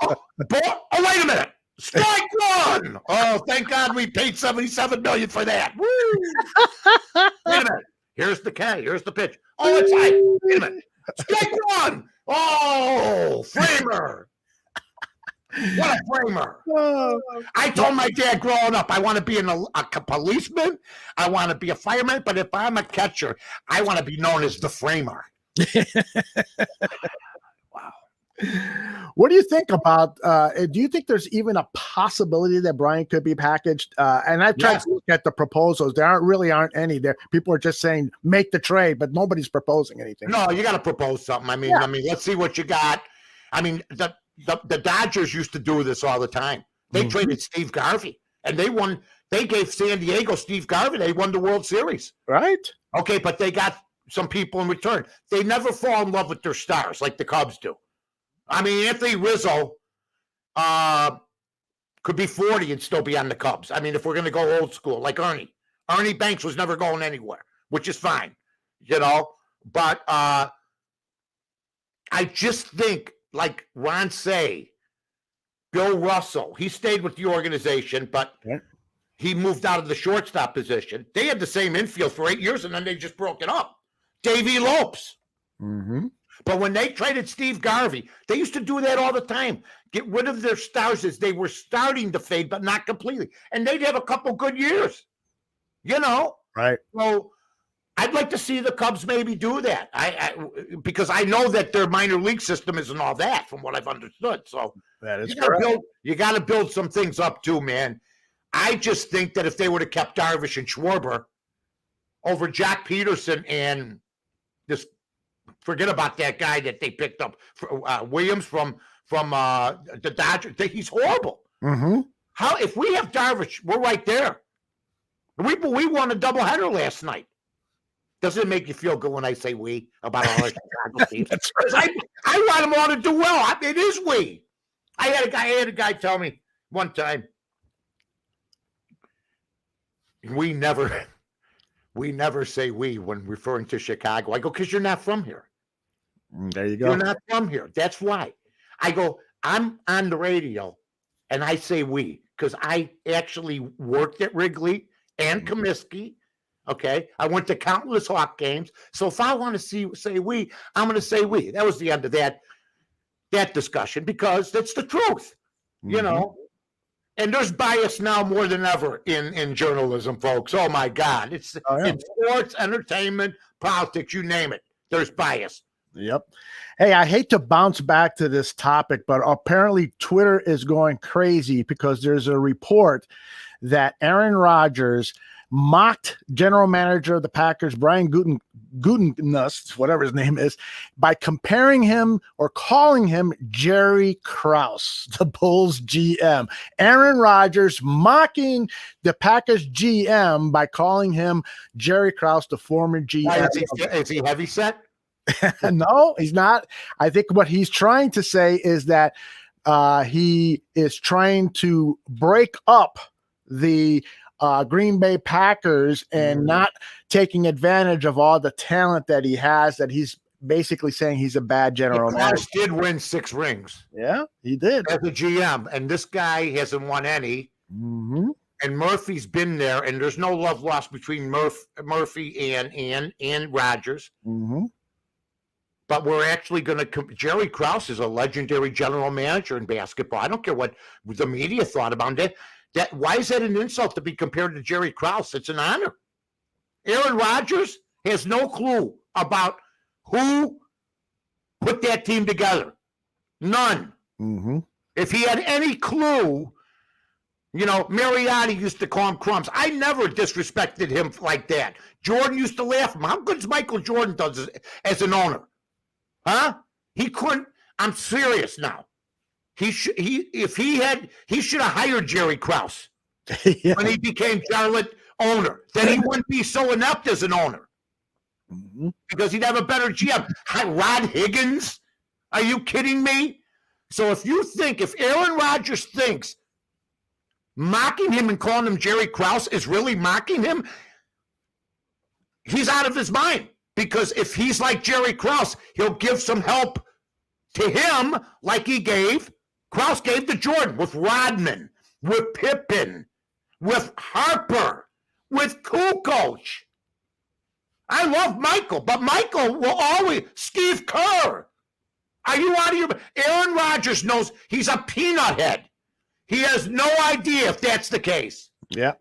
Speaker 1: Oh, wait a minute. Strike one. Oh, thank God we paid $77 million for that. Woo. Wait a minute. Here's the K. Here's the pitch. Oh, it's high. Wait a minute. Strike one. Oh, framer. What a framer. I told my dad growing up, I want to be a policeman. I want to be a fireman. But if I'm a catcher, I want to be known as the framer. Wow.
Speaker 4: What do you think about, do you think there's even a possibility that Bryant could be packaged? And I've tried to look at the proposals. There aren't any there. People are just saying, make the trade, but nobody's proposing anything.
Speaker 1: No, you got to propose something. I mean, let's see what you got. I mean, the Dodgers used to do this all the time. They traded Steve Garvey, and they won. They gave San Diego Steve Garvey. They won the World Series.
Speaker 4: Right.
Speaker 1: Okay, but they got some people in return. They never fall in love with their stars like the Cubs do. I mean, Anthony Rizzo could be 40 and still be on the Cubs. I mean, if we're going to go old school, like Ernie. Ernie Banks was never going anywhere, which is fine, But I just think, like Ron Say, Bill Russell, he stayed with the organization, but he moved out of the shortstop position. They had the same infield for 8 years, and then they just broke it up. Davey Lopes.
Speaker 4: Mm-hmm.
Speaker 1: But when they traded Steve Garvey, they used to do that all the time. Get rid of their stars as they were starting to fade, but not completely. And they'd have a couple good years,
Speaker 4: Right.
Speaker 1: So I'd like to see the Cubs maybe do that. Because I know that their minor league system isn't all that, from what I've understood. So
Speaker 4: that is
Speaker 1: you got to build some things up too, man. I just think that if they would have kept Darvish and Schwarber over Jack Peterson and this. Forget about that guy that they picked up, Williams from the Dodgers. He's horrible.
Speaker 4: Mm-hmm.
Speaker 1: How if we have Darvish, we're right there. We won a doubleheader last night. Doesn't it make you feel good when I say we about all our Chicago teams? That's right. I want them all to do well. It is we. I had a guy tell me one time. We never say we when referring to Chicago. I go, because you're not from here.
Speaker 4: There you go.
Speaker 1: You're not from here. That's why. I go, I'm on the radio, and I say we, because I actually worked at Wrigley and Comiskey. Okay? I went to countless Hawk games. So if I want to say we, I'm going to say we. That was the end of that discussion, because that's the truth. And there's bias now more than ever in journalism, folks. Oh, my God. It's in sports, entertainment, politics, you name it. There's bias.
Speaker 4: Yep. Hey, I hate to bounce back to this topic, but apparently Twitter is going crazy because there's a report that Aaron Rodgers mocked general manager of the Packers, Brian Gutekunst, whatever his name is, by comparing him or calling him Jerry Krause, the Bulls GM. Aaron Rodgers mocking the Packers GM by calling him Jerry Krause, the former GM.
Speaker 1: Is he heavy set?
Speaker 4: No, he's not. I think what he's trying to say is that he is trying to break up the Green Bay Packers and not taking advantage of all the talent that he has, that he's basically saying he's a bad general manager.
Speaker 1: Klaus did win 6 rings.
Speaker 4: Yeah, he did.
Speaker 1: As a GM, and this guy hasn't won any.
Speaker 4: Mm-hmm.
Speaker 1: And Murphy's been there, and there's no love lost between Murphy and Rodgers.
Speaker 4: Mm-hmm.
Speaker 1: But we're actually going to – Jerry Krause is a legendary general manager in basketball. I don't care what the media thought about it. Why is that an insult to be compared to Jerry Krause? It's an honor. Aaron Rodgers has no clue about who put that team together. None.
Speaker 4: Mm-hmm.
Speaker 1: If he had any clue – Mariani used to call him crumbs. I never disrespected him like that. Jordan used to laugh at him. How good is Michael Jordan does as an owner? Huh? He couldn't. I'm serious now. He should have hired Jerry Krause when he became Charlotte owner. Then he wouldn't be so inept as an owner because he'd have a better GM. Rod Higgins? Are you kidding me? So if Aaron Rodgers thinks mocking him and calling him Jerry Krause is really mocking him, he's out of his mind. Because if he's like Jerry Krause, he'll give some help to him like Krause gave to Jordan with Rodman, with Pippen, with Harper, with Kukoc. I love Michael, but Michael will always – Steve Kerr. Are you out of your – Aaron Rodgers knows he's a peanut head. He has no idea if that's the case.
Speaker 4: Yeah.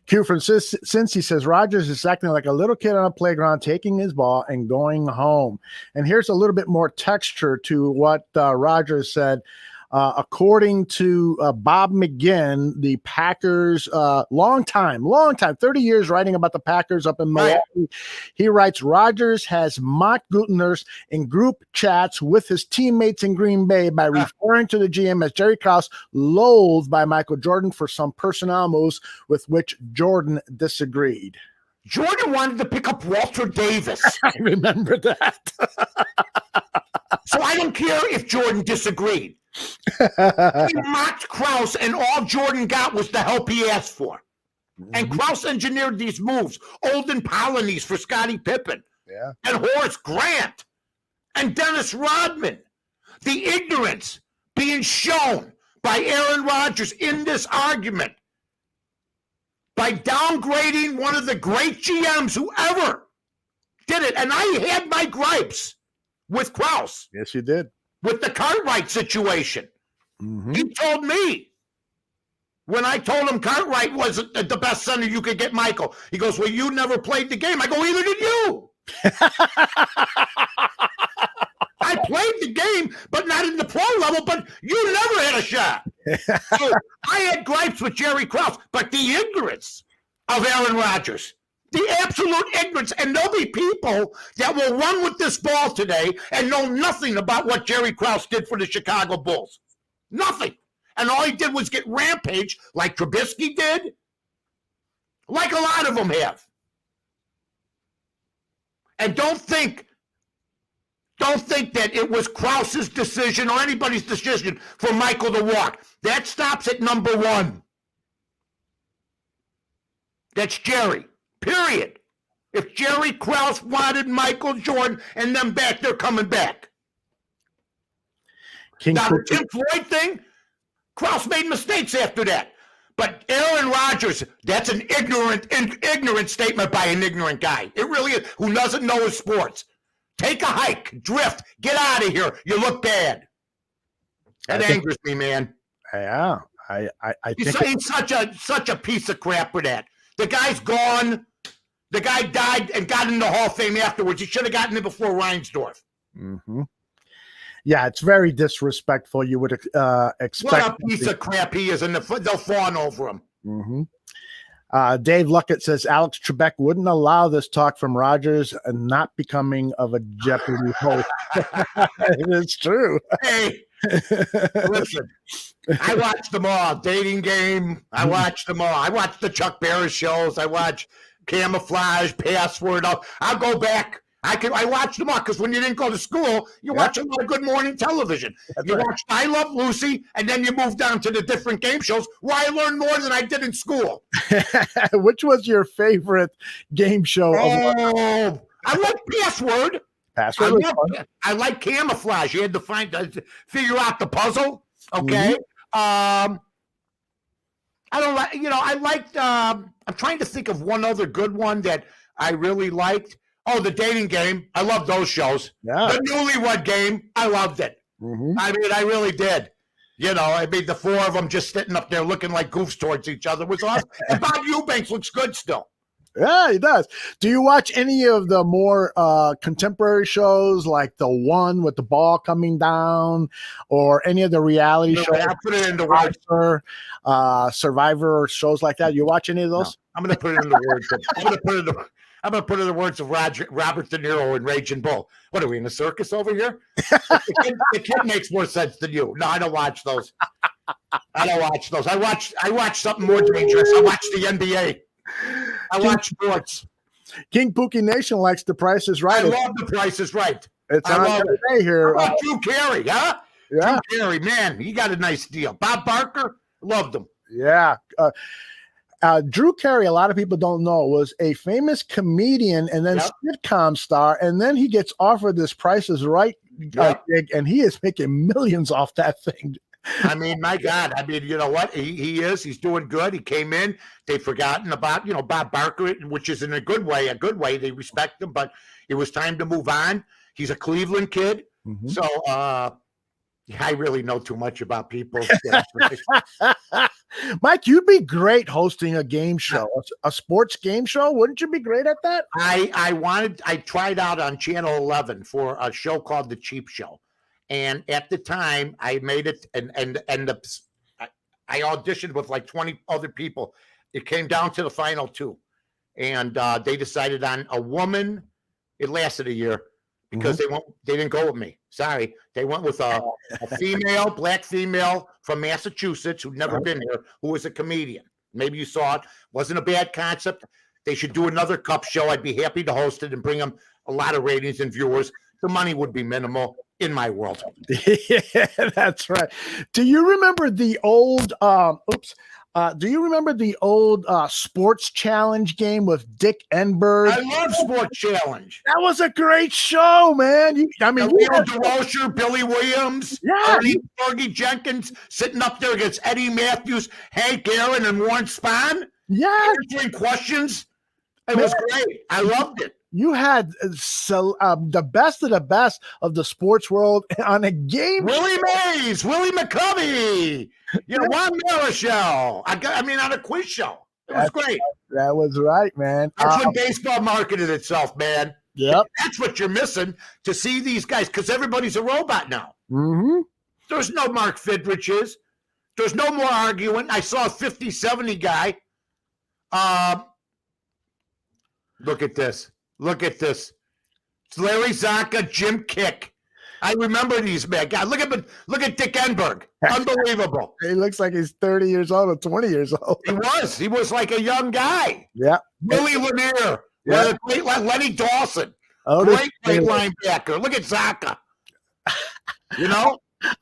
Speaker 4: Q from Cincy says Rodgers is acting like a little kid on a playground, taking his ball and going home. And here's a little bit more texture to what Rodgers said. According to Bob McGinn, the Packers, long time, 30 years writing about the Packers up in Milwaukee. Right. He writes, Rodgers has mocked Gutekunst in group chats with his teammates in Green Bay by referring to the GM as Jerry Krause, loathed by Michael Jordan for some personnel moves with which Jordan disagreed.
Speaker 1: Jordan wanted to pick up Walter Davis.
Speaker 4: I remember that.
Speaker 1: So I don't care if Jordan disagreed. He mocked Krause, and all Jordan got was the help he asked for. And Krause engineered these moves. Olden Polynice for Scottie Pippen.
Speaker 4: Yeah.
Speaker 1: And Horace Grant. And Dennis Rodman. The ignorance being shown by Aaron Rodgers in this argument by downgrading one of the great GMs who ever did it. And I had my gripes with Krause.
Speaker 4: Yes, you did.
Speaker 1: With the Cartwright situation. He told me when I told him Cartwright wasn't the best center you could get Michael. He goes, well, you never played the game. I go, either did you. I played the game, but not in the pro level, but you never had a shot. So I had gripes with Jerry Krause, but the ignorance of Aaron Rodgers, the absolute ignorance, and there'll be people that will run with this ball today and know nothing about what Jerry Krause did for the Chicago Bulls. Nothing. And all he did was get rampaged like Trubisky did, like a lot of them have. And don't think that it was Krause's decision or anybody's decision for Michael to walk. That stops at number one. That's Jerry. Period. If Jerry Krause wanted Michael Jordan and them back, they're coming back. Now, the Tim Floyd thing, Krause made mistakes after that. But Aaron Rodgers, that's an ignorant statement by an ignorant guy. It really is, who doesn't know his sports. Take a hike, drift, get out of here. You look bad. That angers me, man.
Speaker 4: Yeah, I think
Speaker 1: he's such a piece of crap for that. The guy's gone. The guy died and got in the Hall of Fame afterwards. He should have gotten it before Reinsdorf.
Speaker 4: Yeah, it's very disrespectful. You would expect.
Speaker 1: What a piece of crap he is, and they'll fawn over him.
Speaker 4: Dave Luckett says Alex Trebek wouldn't allow this talk from Rodgers and not becoming of a Jeopardy host. It's true.
Speaker 1: Hey, listen, I watched them all. Dating Game. I watched them all. I watched the Chuck Barris shows. I watched Camouflage, Password. I'll go back. I watched them all because when you didn't go to school, you watch a lot of Good Morning Television. You watched I Love Lucy, and then you moved on to the different game shows where I learned more than I did in school.
Speaker 4: Which was your favorite game show?
Speaker 1: Oh, I like Password.
Speaker 4: Password.
Speaker 1: I like Camouflage. You had to figure out the puzzle. Okay. I don't like. I liked. I'm trying to think of one other good one that I really liked. Oh, the dating game. I love those shows.
Speaker 4: Yeah.
Speaker 1: The Newlywed Game. I loved it. I mean, I really did. The four of them just sitting up there looking like goofs towards each other was awesome. And Bob Eubanks looks good still.
Speaker 4: Yeah, he does. Do you watch any of the more contemporary shows like the one with the ball coming down or any of the reality shows?
Speaker 1: I'll put it into words.
Speaker 4: Survivor shows like that. You watch any of those?
Speaker 1: No, I'm going to put it into words. I'm going to put it in the words of Robert De Niro in Raging Bull. What are we in a circus over here? The kid makes more sense than you. No, I don't watch those. I watch something more dangerous. I watch the NBA. I watch sports.
Speaker 4: King Pookie Nation likes The Price is Right.
Speaker 1: I love The Price is Right.
Speaker 4: It's on every day here.
Speaker 1: How about Drew Carey, huh?
Speaker 4: Yeah.
Speaker 1: Drew Carey, man, he got a nice deal. Bob Barker, loved him.
Speaker 4: Yeah. Drew Carey, a lot of people don't know, was a famous comedian and then sitcom star, and then he gets offered this Price is Right gig, and he is making millions off that thing.
Speaker 1: I mean, my God. I mean, you know what? He's doing good. He came in. They've forgotten about, Bob Barker, which is in a good way. They respect him, but it was time to move on. He's a Cleveland kid. So I really know too much about people.
Speaker 4: Mike, you'd be great hosting a game show, a sports game show. Wouldn't you be great at that?
Speaker 1: I tried out on Channel 11 for a show called The Cheap Show. And at the time, I made it, and I auditioned with like 20 other people. It came down to the final two, and they decided on a woman. It lasted a year because they didn't go with me. Sorry, they went with a black female from Massachusetts who'd never been here, who was a comedian. Maybe you saw it. Wasn't a bad concept. They should do another cup show. I'd be happy to host it and bring them a lot of ratings and viewers. The money would be minimal. In my world.
Speaker 4: Yeah, that's right. Do you remember the old sports challenge game with Dick Enberg?
Speaker 1: I love Sports Challenge.
Speaker 4: That was a great show, man.
Speaker 1: Leo DeRocher, Billy Williams, Fergie Jenkins sitting up there against Eddie Matthews, Hank Aaron, and Warren Spahn.
Speaker 4: Yeah.
Speaker 1: Answering questions. It was great. I loved it.
Speaker 4: You had the best of the best of the sports world on a game.
Speaker 1: Willie Mays, Willie McCovey, Juan Marichal. On a quiz show. It was great.
Speaker 4: That was right, man.
Speaker 1: That's when baseball marketed itself, man.
Speaker 4: Yep.
Speaker 1: That's what you're missing to see these guys, because everybody's a robot now. There's no Mark Fidriches. There's no more arguing. I saw a 50-70 guy. Look at this. It's Larry Zonka, Jim Kick. I remember these men. God, look at Dick Enberg. Unbelievable.
Speaker 4: He looks like he's 30 years old or 20 years old.
Speaker 1: He was like a young guy.
Speaker 4: Yeah.
Speaker 1: Willie Lanier. Yeah. Lenny Dawson. Great linebacker. Look at Zonka.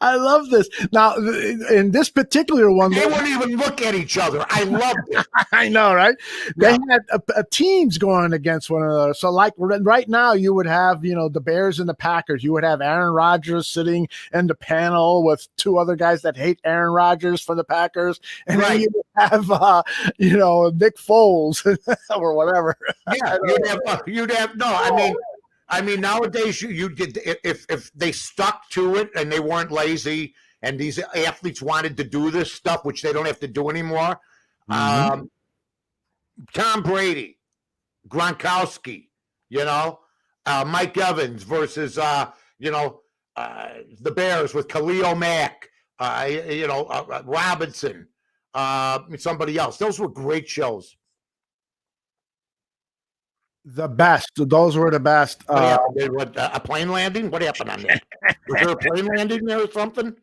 Speaker 4: I love this. Now, in this particular one,
Speaker 1: they wouldn't even look at each other. I loved it.
Speaker 4: I know, right? They had teams going against one another. So, like right now, you would have, the Bears and the Packers. You would have Aaron Rodgers sitting in the panel with two other guys that hate Aaron Rodgers for the Packers, and then you would have, Nick Foles or whatever.
Speaker 1: Yeah, you'd have. No, I mean, nowadays you did if they stuck to it and they weren't lazy, and these athletes wanted to do this stuff, which they don't have to do anymore. Tom Brady, Gronkowski, Mike Evans versus the Bears with Khalil Mack, Robinson, somebody else. Those were great shows.
Speaker 4: The best. Those were the best.
Speaker 1: A plane landing? What happened on that? Was there a plane landing there or something?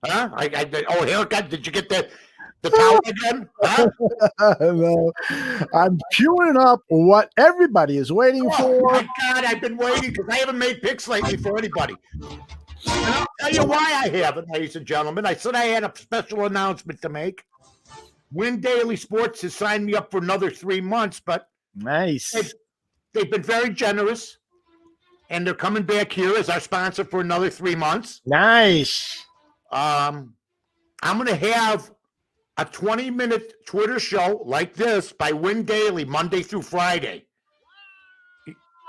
Speaker 1: Huh? Haircut. Did you get that? The towel again? Huh?
Speaker 4: No, I'm queuing up what everybody is waiting
Speaker 1: Oh,
Speaker 4: for.
Speaker 1: my God, I've been waiting because I haven't made picks lately for anybody. And I'll tell you why I haven't, ladies and gentlemen. I said I had a special announcement to make. Win Daily Sports has signed me up for another 3 months, but
Speaker 4: Nice.
Speaker 1: they've been very generous, and they're coming back here as our sponsor for another 3 months.
Speaker 4: Nice.
Speaker 1: I'm going to have a 20-minute Twitter show like this by Win Daily, Monday through Friday.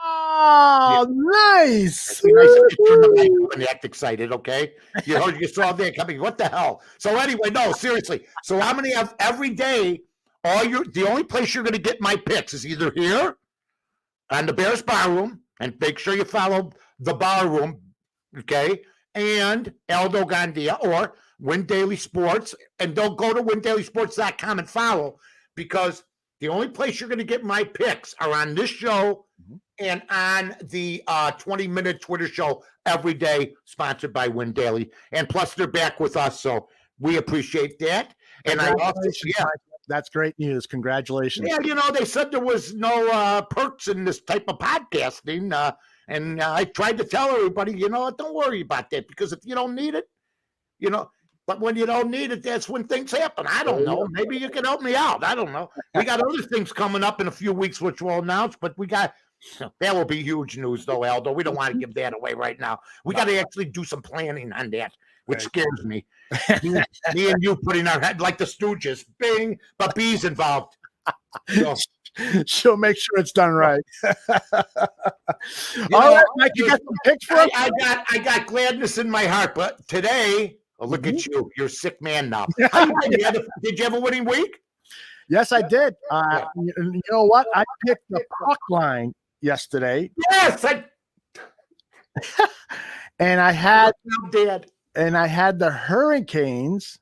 Speaker 4: Oh, nice.
Speaker 1: Be nice if you turn the mic up and act excited, okay? You saw that coming. What the hell? So anyway, no, seriously. So I'm going to have every day, the only place you're going to get my picks is either here on the Bears Bar Room, and make sure you follow the Bar Room, okay? And Aldo Gandia or Win Daily Sports. And don't go to windailysports.com and follow, because the only place you're going to get my picks are on this show and on the 20-minute Twitter show every day, sponsored by Win Daily. And plus, they're back with us, so we appreciate that. And I also,
Speaker 4: that's great news. Congratulations.
Speaker 1: yeah, they said there was no perks in this type of podcasting. And I tried to tell everybody, don't worry about that, because if you don't need it, but when you don't need it, that's when things happen. I don't know. Maybe you can help me out. I don't know. We got other things coming up in a few weeks, which we'll announce, but that will be huge news, though, Aldo. We don't want to give that away right now. We got to actually do some planning on that, which scares me. Me and you putting our head like the Stooges, bing, but B's involved. So,
Speaker 4: She'll make sure it's done right. All right, Mike, you got some picks for us?
Speaker 1: I got gladness in my heart, but today, look at you. You're a sick man now. Did you have a winning week?
Speaker 4: Yes, I did. You know what? I picked the puck line yesterday.
Speaker 1: Yes,
Speaker 4: and I had
Speaker 1: Dad.
Speaker 4: And I had the Hurricanes,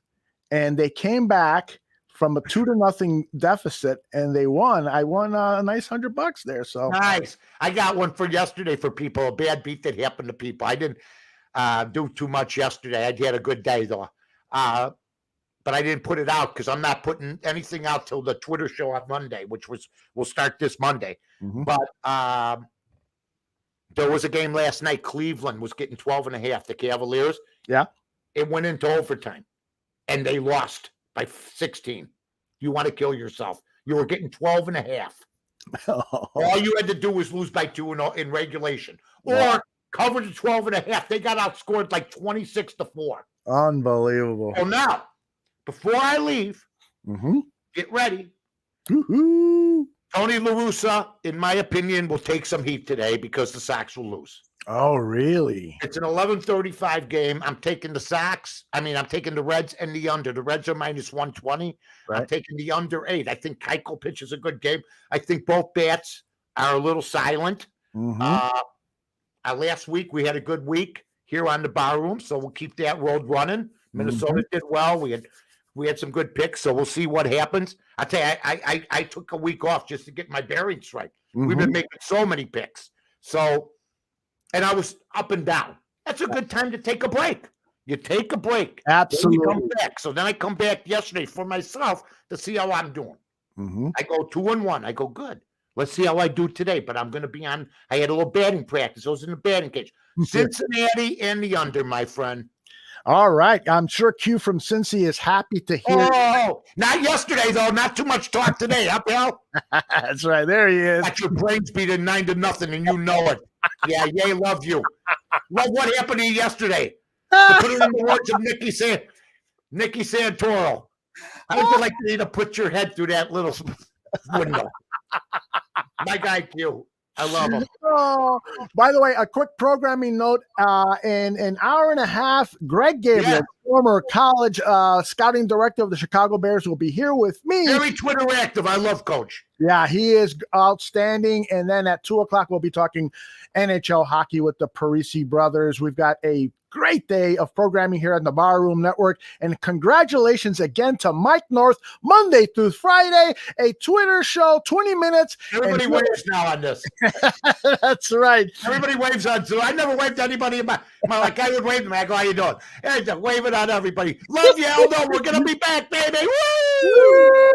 Speaker 4: and they came back from a 2-0 deficit, and they won. I won a nice $100 there. So
Speaker 1: nice. I got one for yesterday for people. A bad beat that happened to people. I didn't do too much yesterday. I had a good day though, but I didn't put it out because I'm not putting anything out till the Twitter show on Monday, which will start this Monday. But there was a game last night. Cleveland was getting 12.5. The Cavaliers.
Speaker 4: Yeah.
Speaker 1: It went into overtime, and they lost by 16. You want to kill yourself. You were getting 12.5. All you had to do was lose by 2 in regulation, or cover the 12.5. They got outscored like 26-4.
Speaker 4: Unbelievable.
Speaker 1: So now, before I leave, get ready. Tony La Russa, in my opinion, will take some heat today because the Sox will lose.
Speaker 4: Oh, really?
Speaker 1: It's an 11:35 game. I'm taking the Sox. I'm taking the Reds and the under. The Reds are minus 120.
Speaker 4: Right.
Speaker 1: I'm taking the under 8. I think Keuchel pitches a good game. I think both bats are a little silent. Last week, we had a good week here on the Bar Room, so we'll keep that road running. Minnesota did well. We had some good picks, so we'll see what happens. I tell you, I took a week off just to get my bearings right. We've been making so many picks. So, and I was up and down. That's a good time to take a break. You take a break.
Speaker 4: Absolutely.
Speaker 1: Then you come back. So then I come back yesterday for myself to see how I'm doing. I go 2-1. I go, good. Let's see how I do today. But I'm going to be on. I had a little batting practice. I was in the batting cage. Cincinnati and the under, my friend.
Speaker 4: All right. I'm sure Q from Cincy is happy to hear.
Speaker 1: Oh, not yesterday, though. Not too much talk today, huh, pal?
Speaker 4: That's right. There he is.
Speaker 1: Got your brains beat at 9-0, and you know it. Yeah, yay, love you. Love what happened to you yesterday. To put it in the words of Nicky Santoro. How would you like to put your head through that little window? My guy, Q. I love him.
Speaker 4: Oh, by the way, a quick programming note. In an hour and a half, Greg Gabriel, former college scouting director of the Chicago Bears, will be here with me.
Speaker 1: Very Twitter active. I love Coach.
Speaker 4: Yeah, he is outstanding. And then at 2:00, we'll be talking NHL hockey with the Parisi brothers. We've got a great day of programming here on the Bar Room Network. And congratulations again to Mike North, Monday through Friday, a Twitter show, 20 minutes.
Speaker 1: Everybody waves now on this.
Speaker 4: That's right.
Speaker 1: Everybody waves on Zoom. I never waved to anybody in my like I would wave to me. I go, how you doing? Hey, wave it on everybody. Love you, Aldo. We're going to be back, baby. Woo!